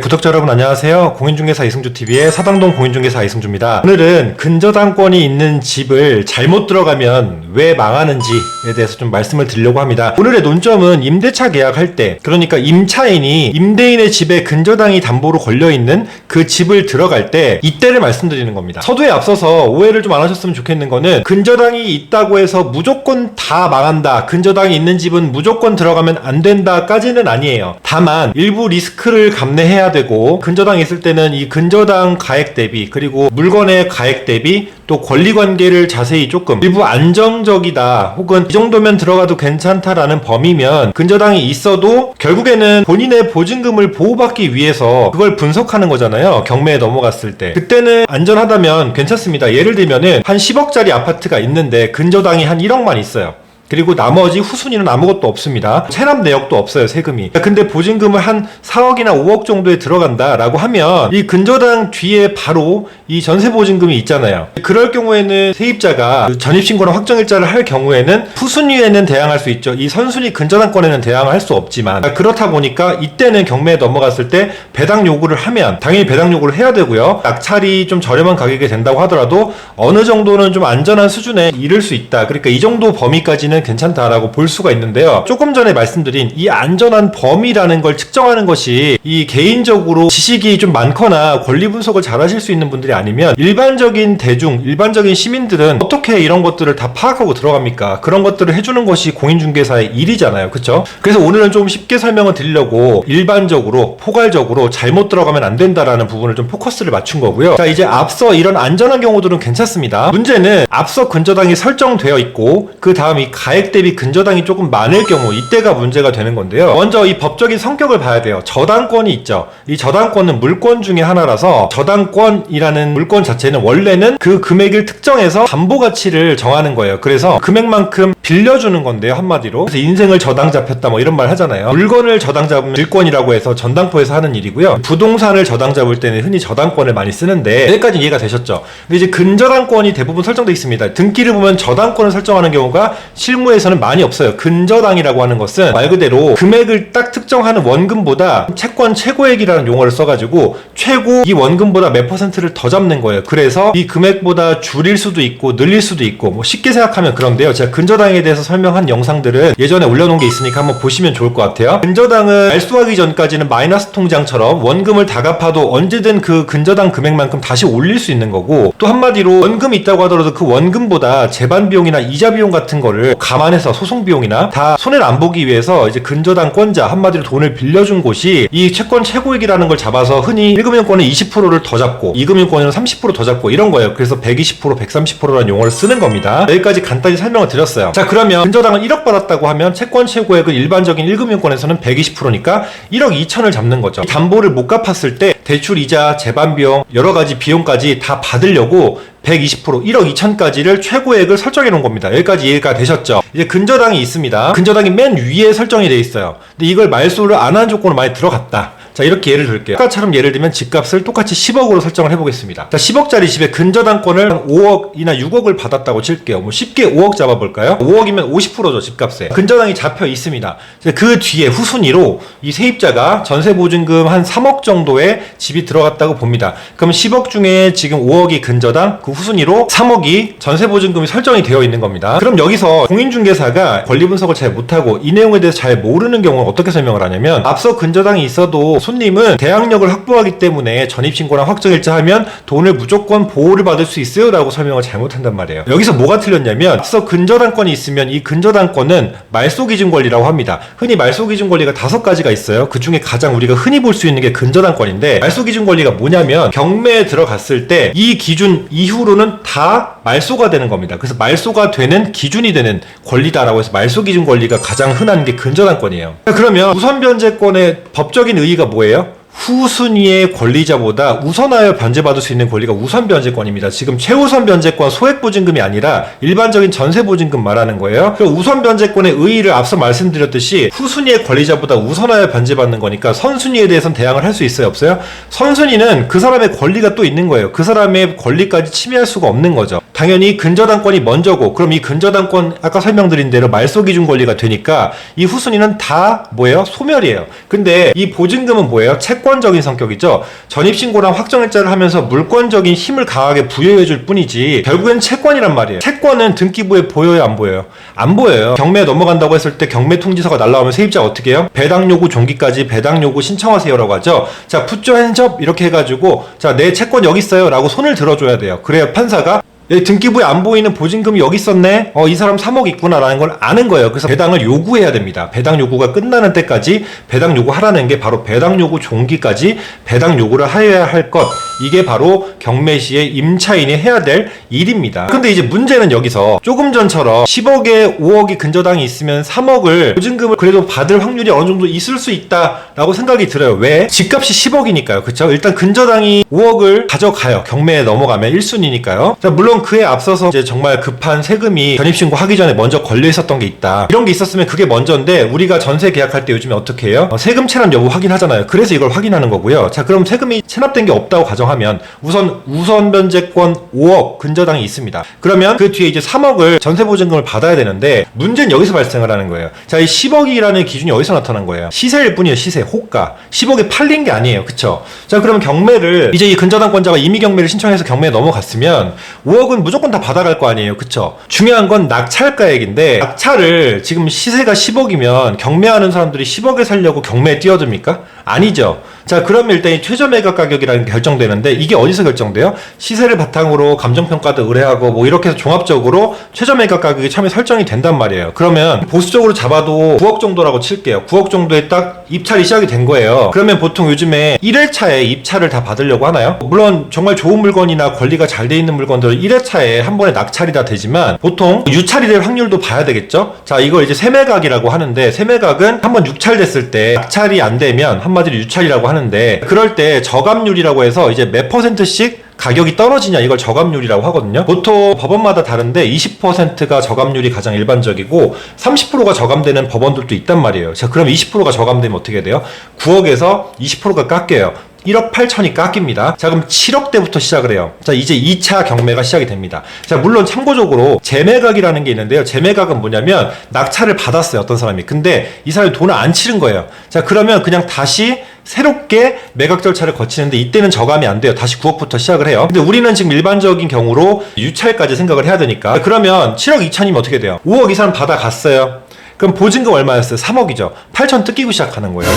구독자 여러분 안녕하세요. 공인중개사 이승주TV의 사당동 공인중개사 이승주입니다. 오늘은 근저당권이 있는 집을 잘못 들어가면 왜 망하는지에 대해서 좀 말씀을 드리려고 합니다. 오늘의 논점은 임대차 계약할 때, 그러니까 임차인이 임대인의 집에 근저당이 담보로 걸려있는 그 집을 들어갈 때 이때를 말씀드리는 겁니다. 서두에 앞서서 오해를 좀 안 하셨으면 좋겠는 거는 근저당이 있다고 해서 무조건 다 망한다, 근저당이 있는 집은 무조건 들어가면 안 된다 까지는 아니에요. 다만 일부 리스크를 감내해야 되고, 근저당이 있을 때는 이 근저당 가액 대비, 그리고 물건의 가액 대비, 또 권리관계를 자세히 조금 일부 안정적이다, 혹은 이 정도면 들어가도 괜찮다라는 범위면 근저당이 있어도 결국에는 본인의 보증금을 보호받기 위해서 그걸 분석하는 거잖아요. 경매에 넘어갔을 때 그때는 안전하다면 괜찮습니다. 예를 들면은 한 10억짜리 아파트가 있는데 근저당이 한 1억만 있어요. 그리고 나머지 후순위는 아무것도 없습니다. 체납 내역도 없어요, 세금이. 근데 보증금을 한 4억이나 5억 정도에 들어간다라고 하면 이 근저당 뒤에 바로 이 전세보증금이 있잖아요. 그럴 경우에는 세입자가 전입신고나 확정일자를 할 경우에는 후순위에는 대항할 수 있죠. 이 선순위 근저당권에는 대항할 수 없지만, 그렇다 보니까 이때는 경매에 넘어갔을 때 배당 요구를 하면 당연히 배당 요구를 해야 되고요. 낙찰이 좀 저렴한 가격이 된다고 하더라도 어느 정도는 좀 안전한 수준에 이를 수 있다. 그러니까 이 정도 범위까지는 괜찮다라고 볼 수가 있는데요. 조금 전에 말씀드린 이 안전한 범위라는 걸 측정하는 것이 이 개인적으로 지식이 좀 많거나 권리 분석을 잘 하실 수 있는 분들이 아니면 일반적인 대중, 일반적인 시민들은 어떻게 이런 것들을 다 파악하고 들어갑니까? 그런 것들을 해주는 것이 공인중개사의 일이잖아요. 그쵸? 그래서 오늘은 좀 쉽게 설명을 드리려고 일반적으로, 포괄적으로 잘못 들어가면 안 된다라는 부분을 좀 포커스를 맞춘 거고요. 자, 이제 앞서 이런 안전한 경우들은 괜찮습니다. 문제는 앞서 근저당이 설정되어 있고 그 다음 이 가액 대비 근저당이 조금 많을 경우, 이때가 문제가 되는 건데요. 먼저 이 법적인 성격을 봐야 돼요. 저당권이 있죠. 이 저당권은 물권 중에 하나라서, 저당권이라는 물권 자체는 원래는 그 금액을 특정해서 담보 가치를 정하는 거예요. 그래서 금액만큼 빌려주는 건데요, 한마디로. 그래서 인생을 저당 잡혔다 뭐 이런 말 하잖아요. 물건을 저당 잡으면 질권이라고 해서 전당포에서 하는 일이고요. 부동산을 저당 잡을 때는 흔히 저당권을 많이 쓰는데, 여기까지 이해가 되셨죠? 근데 이제 근저당권이 대부분 설정되어 있습니다. 등기를 보면 저당권을 설정하는 경우가 실무에서는 많이 없어요. 근저당이라고 하는 것은 말 그대로 금액을 딱 특정하는 원금보다 채권 최고액이라는 용어를 써가지고 최고 이 원금보다 몇 퍼센트를 더 잡는 거예요. 그래서 이 금액보다 줄일 수도 있고 늘릴 수도 있고, 뭐 쉽게 생각하면 그런데요. 제가 근저당에 대해서 설명한 영상들은 예전에 올려놓은 게 있으니까 한번 보시면 좋을 것 같아요. 근저당은 말소하기 전까지는 마이너스 통장처럼 원금을 다 갚아도 언제든 그 근저당 금액만큼 다시 올릴 수 있는 거고, 또 한마디로 원금이 있다고 하더라도 그 원금보다 재반 비용이나 이자 비용 같은 거를 감안해서 소송 비용이나 다 손해를 안 보기 위해서 이제 근저당권자, 한마디로 돈을 빌려준 곳이 이 채권 최고액이라는 걸 잡아서 흔히 1금융권은 20%를 더 잡고 2금융권은 30% 더 잡고 이런 거예요. 그래서 120%, 130%라는 용어를 쓰는 겁니다. 여기까지 간단히 설명을 드렸어요. 자, 그러면 근저당을 1억 받았다고 하면 채권 최고액은 일반적인 1금융권에서는 120%니까 1억 2천을 잡는 거죠. 이 담보를 못 갚았을 때 대출 이자, 재반 비용, 여러 가지 비용까지 다 받으려고 120%, 1억 2천까지를 최고액을 설정해 놓은 겁니다. 여기까지 이해가 되셨죠? 이제 근저당이 있습니다. 근저당이 맨 위에 설정이 되어 있어요. 근데 이걸 말소를 안 한 조건으로 많이 들어갔다. 자, 이렇게 예를 들게요. 아까처럼 예를 들면 집값을 똑같이 10억으로 설정을 해보겠습니다. 자, 10억짜리 집에 근저당권을 한 5억이나 6억을 받았다고 칠게요. 뭐 쉽게 5억 잡아볼까요? 5억이면 50%죠, 집값에. 근저당이 잡혀 있습니다. 그 뒤에 후순위로 이 세입자가 전세보증금 한 3억 정도의 집이 들어갔다고 봅니다. 그럼 10억 중에 지금 5억이 근저당, 그 후순위로 3억이 전세보증금이 설정이 되어 있는 겁니다. 그럼 여기서 공인중개사가 권리 분석을 잘 못하고 이 내용에 대해서 잘 모르는 경우는 어떻게 설명을 하냐면, 앞서 근저당이 있어도 손님은 대항력을 확보하기 때문에 전입신고랑 확정일자 하면 돈을 무조건 보호를 받을 수 있어요 라고 설명을 잘못한단 말이에요. 여기서 뭐가 틀렸냐면, 앞서 근저당권이 있으면 이 근저당권은 말소기준권리라고 합니다. 흔히 말소기준권리가 5가지가 있어요. 그 중에 가장 우리가 흔히 볼 수 있는 게 근저당권인데, 말소기준권리가 뭐냐면 경매에 들어갔을 때 이 기준 이후로는 다 말소가 되는 겁니다. 그래서 말소가 되는 기준이 되는 권리다라고 해서 말소기준권리가 가장 흔한 게 근저당권이에요. 그러면 우선변제권의 법적인 의의가 뭐예요? 후순위의 권리자보다 우선하여 변제받을 수 있는 권리가 우선변제권입니다. 지금 최우선 변제권 소액보증금이 아니라 일반적인 전세보증금 말하는 거예요. 우선변제권의 의의를 앞서 말씀드렸듯이 후순위의 권리자보다 우선하여 변제받는 거니까 선순위에 대해서는 대항을 할 수 있어요, 없어요? 선순위는 그 사람의 권리가 또 있는 거예요. 그 사람의 권리까지 침해할 수가 없는 거죠. 당연히 근저당권이 먼저고, 그럼 이 근저당권 아까 설명드린 대로 말소기준 권리가 되니까 이 후순위는 다 뭐예요? 소멸이에요. 근데 이 보증금은 뭐예요? 채권 채권적인 성격이죠. 전입신고랑 확정일자를 하면서 물권적인 힘을 강하게 부여해줄 뿐이지 결국엔 채권이란 말이에요. 채권은 등기부에 보여요, 안 보여요? 안 보여요. 경매에 넘어간다고 했을 때 경매 통지서가 날라오면 세입자가 어떻게 해요? 배당 요구 종기까지 배당 요구 신청하세요라고 하죠. 자, put your hands up 이렇게 해가지고 자, 내 채권 여기 있어요 라고 손을 들어줘야 돼요. 그래야 판사가 등기부에 안 보이는 보증금이 여기 있었네? 이 사람 3억 있구나 라는 걸 아는 거예요. 그래서 배당을 요구해야 됩니다. 배당 요구가 끝나는 때까지 배당 요구하라는 게 바로 배당 요구 종기까지 배당 요구를 하여야 할 것. 이게 바로 경매 시에 임차인이 해야 될 일입니다. 근데 이제 문제는 여기서 조금 전처럼 10억에 5억이 근저당이 있으면 3억을 보증금을 그래도 받을 확률이 어느 정도 있을 수 있다라고 생각이 들어요. 왜? 집값이 10억이니까요. 그쵸? 일단 근저당이 5억을 가져가요. 경매에 넘어가면 1순위니까요. 자, 물론 그에 앞서서 이제 정말 급한 세금이 전입신고 하기 전에 먼저 걸려 있었던 게 있다. 이런 게 있었으면 그게 먼저인데 우리가 전세 계약할 때 요즘에 어떻게 해요? 세금 체납 여부 확인하잖아요. 그래서 이걸 확인하는 거고요. 자, 그럼 세금이 체납된 게 없다고 가정하면 우선 변제권 5억 근저당이 있습니다. 그러면 그 뒤에 이제 3억을 전세보증금을 받아야 되는데 문제는 여기서 발생을 하는 거예요. 자, 이 10억이라는 기준이 어디서 나타난 거예요? 시세일 뿐이에요. 시세, 호가. 10억에 팔린 게 아니에요. 그쵸? 자, 그러면 경매를 이제 이 근저당권자가 임의 경매를 신청해서 경매에 넘어갔으면 5억은 무조건 다 받아갈 거 아니에요. 그쵸? 중요한 건 낙찰가액인데 낙찰을 지금 시세가 10억이면 경매하는 사람들이 10억에 살려고 경매에 뛰어듭니까? 아니죠. 자, 그러면 일단 이 최저 매각 가격이라는 게 결정되는데 이게 어디서 결정돼요? 시세를 바탕으로 감정평가도 의뢰하고 뭐 이렇게 해서 종합적으로 최저 매각 가격이 처음에 설정이 된단 말이에요. 그러면 보수적으로 잡아도 9억 정도라고 칠게요. 9억 정도에 딱 입찰이 시작이 된 거예요. 그러면 보통 요즘에 1회차에 입찰을 다 받으려고 하나요? 물론 정말 좋은 물건이나 관리가 잘 돼 있는 물건들은 1회차에 한 번에 낙찰이 다 되지만 보통 유찰이 될 확률도 봐야 되겠죠? 자, 이걸 이제 세매각이라고 하는데 세매각은 한 번 유찰됐을 때 낙찰이 안 되면 한마디로 유찰이라고 하는데 그럴 때 저감률이라고 해서 이제 몇 %씩 가격이 떨어지냐 이걸 저감률이라고 하거든요. 보통 법원마다 다른데 20%가 저감률이 가장 일반적이고 30%가 저감되는 법원들도 있단 말이에요. 자, 그럼 20%가 저감되면 어떻게 돼요? 9억에서 20%가 깎여요. 1억 8천이 깎입니다. 자, 그럼 7억대부터 시작을 해요. 자, 이제 2차 경매가 시작이 됩니다. 자, 물론 참고적으로 재매각이라는 게 있는데요. 재매각은 뭐냐면 낙찰을 받았어요. 어떤 사람이. 근데 이 사람이 돈을 안 치른 거예요. 자, 그러면 그냥 다시 새롭게 매각 절차를 거치는데 이때는 저감이 안 돼요. 다시 9억부터 시작을 해요. 근데 우리는 지금 일반적인 경우로 유찰까지 생각을 해야 되니까 그러면 7억 2천이면 어떻게 돼요? 5억 이 사람 받아갔어요. 그럼 보증금 얼마였어요? 3억이죠. 8천 뜯기고 시작하는 거예요.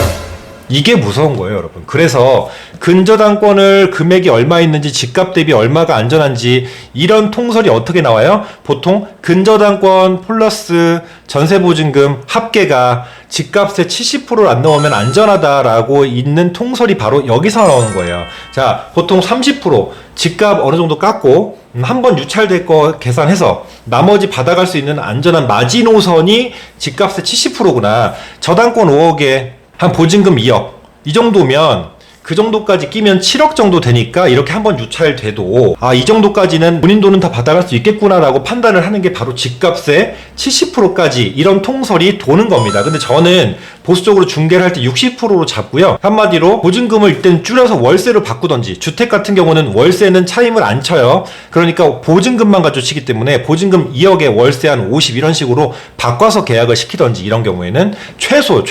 이게 무서운 거예요, 여러분. 그래서 근저당권을 금액이 얼마 있는지 집값 대비 얼마가 안전한지 이런 통설이 어떻게 나와요? 보통 근저당권 플러스 전세보증금 합계가 집값의 70%를 안 넘으면 안전하다라고 있는 통설이 바로 여기서 나오는 거예요. 자, 보통 30% 집값 어느 정도 깎고 한번 유찰될 거 계산해서 나머지 받아갈 수 있는 안전한 마지노선이 집값의 70%구나. 저당권 5억에 한 보증금 2억 이 정도면 그 정도까지 끼면 7억 정도 되니까 이렇게 한번 유찰돼도 이 정도까지는 본인 돈은 다 받아갈 수 있겠구나라고 판단을 하는 게 바로 집값의 70%까지 이런 통설이 도는 겁니다. 근데 저는 보수적으로 중개를 할 때 60%로 잡고요. 한마디로 보증금을 이때는 줄여서 월세로 바꾸던지 주택 같은 경우는 월세는 차임을 안 쳐요. 그러니까 보증금만 가지고 치기 때문에 보증금 2억에 월세 한 50 이런 식으로 바꿔서 계약을 시키던지 이런 경우에는 최소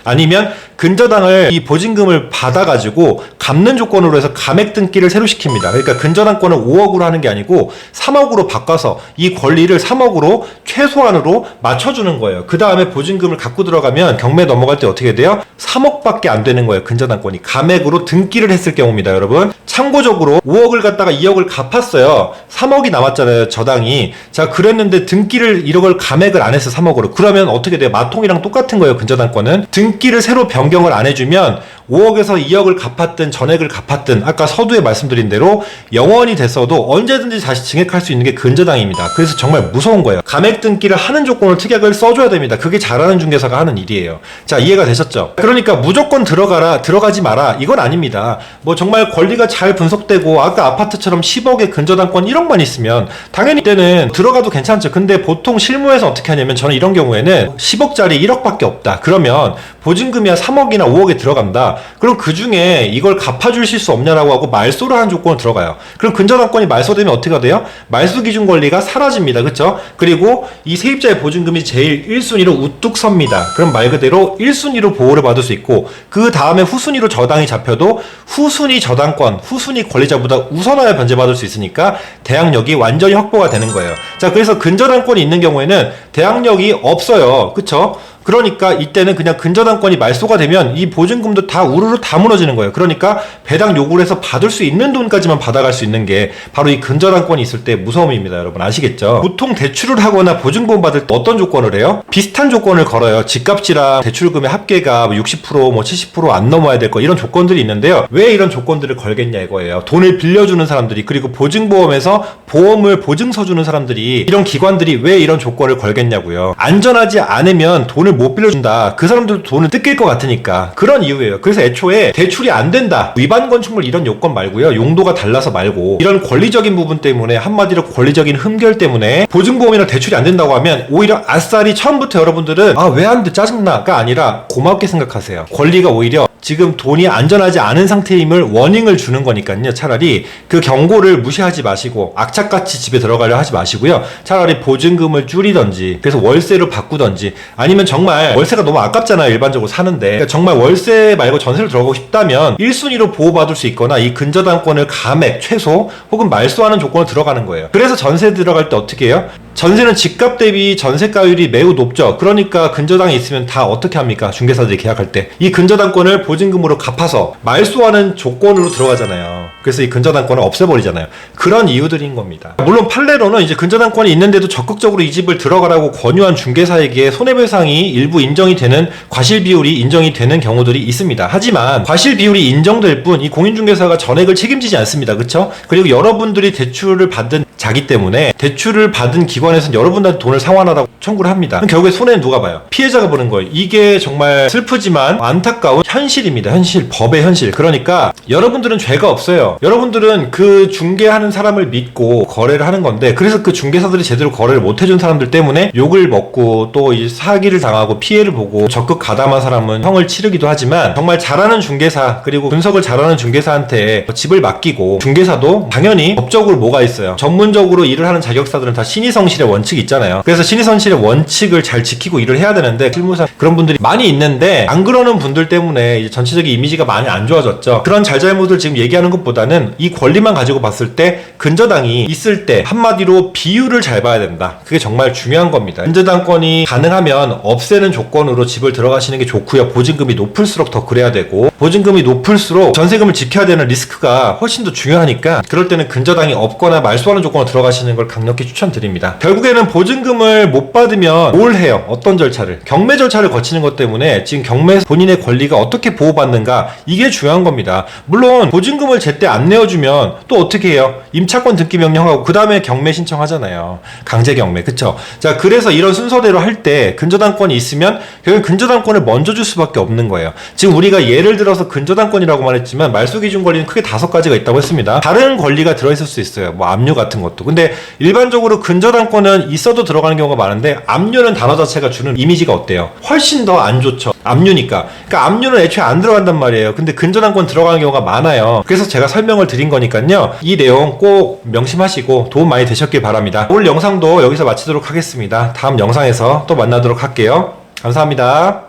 아니면 근저당을 이 보증금을 받아가지고 갚는 조건으로 해서 감액 등기를 새로 시킵니다. 그러니까 근저당권을 5억으로 하는 게 아니고 3억으로 바꿔서 이 권리를 3억으로 최소한으로 맞춰주는 거예요. 그 다음에 보증금을 갖고 들어가면 경매 넘어갈 때 어떻게 돼요? 3억밖에 안 되는 거예요. 근저당권이 감액으로 등기를 했을 경우입니다. 여러분 참고적으로 5억을 갖다가 2억을 갚았어요. 3억이 남았잖아요. 저당이. 자, 그랬는데 등기를 1억을 감액을 안 했어. 3억으로. 그러면 어떻게 돼요? 마통이랑 똑같은 거예요. 근저당권은. 등기를 새로 변경을 안 해주면 5억에서 2억을 갚았든 전액을 갚았든 아까 서두에 말씀드린 대로 영원이 됐어도 언제든지 다시 증액할 수 있는 게 근저당입니다. 그래서 정말 무서운 거예요. 감액 등기를 하는 조건으로 특약을 써줘야 됩니다. 그게 잘하는 중개사가 하는 일이에요. 자, 이해가 되셨죠? 그러니까 무조건 들어가지 마라 이건 아닙니다. 뭐 정말 권리가 잘 분석되고 아까 아파트처럼 10억의 근저당권 1억만 있으면 당연히 이때는 들어가도 괜찮죠. 근데 보통 실무에서 어떻게 하냐면 저는 이런 경우에는 10억짜리 1억밖에 없다. 그러면 보증금이 한 3억이나 5억에 들어간다. 합니다. 그럼 그 중에 이걸 갚아주실 수 없냐라고 하고 말소를 하는 조건으로 들어가요. 그럼 근저당권이 말소되면 어떻게 돼요? 말소 기준 권리가 사라집니다. 그쵸? 그리고 이 세입자의 보증금이 제일 1순위로 우뚝 섭니다. 그럼 말 그대로 1순위로 보호를 받을 수 있고 그 다음에 후순위로 저당이 잡혀도 후순위 저당권, 후순위 권리자보다 우선하여 변제받을 수 있으니까 대항력이 완전히 확보가 되는 거예요. 자, 그래서 근저당권이 있는 경우에는 대항력이 없어요. 그쵸? 그러니까 이때는 그냥 근저당권이 말소가 되면 이 보증금도 다 우르르 다 무너지는 거예요. 그러니까 배당 요구를 해서 받을 수 있는 돈까지만 받아갈 수 있는 게 바로 이 근저당권이 있을 때 무서움입니다. 여러분 아시겠죠? 보통 대출을 하거나 보증금 받을 때 어떤 조건을 해요? 비슷한 조건을 걸어요. 집값이랑 대출금의 합계가 60% 70%안 넘어야 될 거 이런 조건들이 있는데요. 왜 이런 조건들을 걸겠냐 이거예요. 돈을 빌려주는 사람들이 그리고 보증보험에서 보험을 보증서 주는 사람들이 이런 기관들이 왜 이런 조건을 걸겠냐고요. 안전하지 않으면 돈을 못 빌려준다. 그 사람들도 돈을 뜯길 것 같으니까 그런 이유예요. 그래서 애초에 대출이 안 된다. 위반 건축물 이런 요건 말고요. 용도가 달라서 말고 이런 권리적인 부분 때문에 한마디로 권리적인 흠결 때문에 보증보험이나 대출이 안 된다고 하면 오히려 아싸리 처음부터 여러분들은 아, 왜 안 돼? 짜증나가 아니라 고맙게 생각하세요. 권리가 오히려 지금 돈이 안전하지 않은 상태임을 워닝을 주는 거니까요. 차라리 그 경고를 무시하지 마시고 악착같이 집에 들어가려 하지 마시고요. 차라리 보증금을 줄이던지 그래서 월세로 바꾸던지 아니면 정말 월세가 너무 아깝잖아요. 일반적으로 사는데 그러니까 정말 월세 말고 전세로 들어가고 싶다면 1순위로 보호받을 수 있거나 이 근저당권을 감액, 최소 혹은 말소하는 조건으로 들어가는 거예요. 그래서 전세 들어갈 때 어떻게 해요? 전세는 집값 대비 전세가율이 매우 높죠. 그러니까 근저당이 있으면 다 어떻게 합니까? 중개사들이 계약할 때 이 근저당권을 보증금으로 갚아서 말소하는 조건으로 들어가잖아요. 그래서 이 근저당권을 없애버리잖아요. 그런 이유들인 겁니다. 물론 판례로는 이제 근저당권이 있는데도 적극적으로 이 집을 들어가라고 권유한 중개사에게 손해배상이 일부 인정이 되는 과실 비율이 인정이 되는 경우들이 있습니다. 하지만 과실 비율이 인정될 뿐 이 공인중개사가 전액을 책임지지 않습니다. 그렇죠? 그리고 여러분들이 대출을 받은 자기 때문에 대출을 받은 기관에서는 여러분들한테 돈을 상환하라고 청구를 합니다. 그럼 결국에 손해는 누가 봐요? 피해자가 보는 거예요. 이게 정말 슬프지만 안타까운 현실입니다. 현실, 법의 현실. 그러니까 여러분들은 죄가 없어요. 여러분들은 그 중개하는 사람을 믿고 거래를 하는 건데 그래서 그 중개사들이 제대로 거래를 못 해준 사람들 때문에 욕을 먹고 또 이 사기를 당하고 피해를 보고 적극 가담한 사람은 형을 치르기도 하지만 정말 잘하는 중개사 그리고 분석을 잘하는 중개사한테 집을 맡기고 중개사도 당연히 법적으로 뭐가 있어요. 전문적으로 일을 하는 자격사들은 다 신의성실의 원칙이 있잖아요. 그래서 신의성실의 원칙을 잘 지키고 일을 해야 되는데 실무상 그런 분들이 많이 있는데 안 그러는 분들 때문에 이제 전체적인 이미지가 많이 안 좋아졌죠. 그런 잘잘못을 지금 얘기하는 것보다는 이 권리만 가지고 봤을 때 근저당이 있을 때 한마디로 비율을 잘 봐야 된다. 그게 정말 중요한 겁니다. 근저당권이 가능하면 없애는 조건으로 집을 들어가시는 게 좋고요. 보증금이 높을수록 더 그래야 되고 보증금이 높을수록 전세금을 지켜야 되는 리스크가 훨씬 더 중요하니까 그럴 때는 근저당이 없거나 말소하는 조건으로 들어가시는 걸 강력히 추천드립니다. 결국에는 보증금을 못 받으면 뭘 해요? 어떤 절차를? 경매 절차를 거치는 것 때문에 지금 경매에서 본인의 권리가 어떻게 보호받는가 이게 중요한 겁니다. 물론 보증금을 제때 안 내어주면 또 어떻게 해요? 임차권 등기 명령하고 그 다음에 경매 신청하잖아요. 강제 경매, 그쵸? 자, 그래서 이런 순서대로 할 때 근저당권이 있으면 결국 근저당권을 먼저 줄 수밖에 없는 거예요. 지금 우리가 예를 들어서 근저당권이라고만 했지만 말소 기준 권리는 크게 5가지가 있다고 했습니다. 다른 권리가 들어있을 수 있어요. 뭐 압류 같은 것도. 근데 일반적으로 근저당권은 있어도 들어가는 경우가 많은데 압류는 단어 자체가 주는 이미지가 어때요? 훨씬 더 안 좋죠. 압류니까. 그러니까 압류는 애초에 안 들어간단 말이에요. 근데 근저당권 들어가는 경우가 많아요. 그래서 제가 설명을 드린 거니까요. 이 내용 꼭 명심하시고 도움 많이 되셨길 바랍니다. 오늘 영상도 여기서 마치도록 하겠습니다. 다음 영상에서 또 만나도록 할게요. 감사합니다.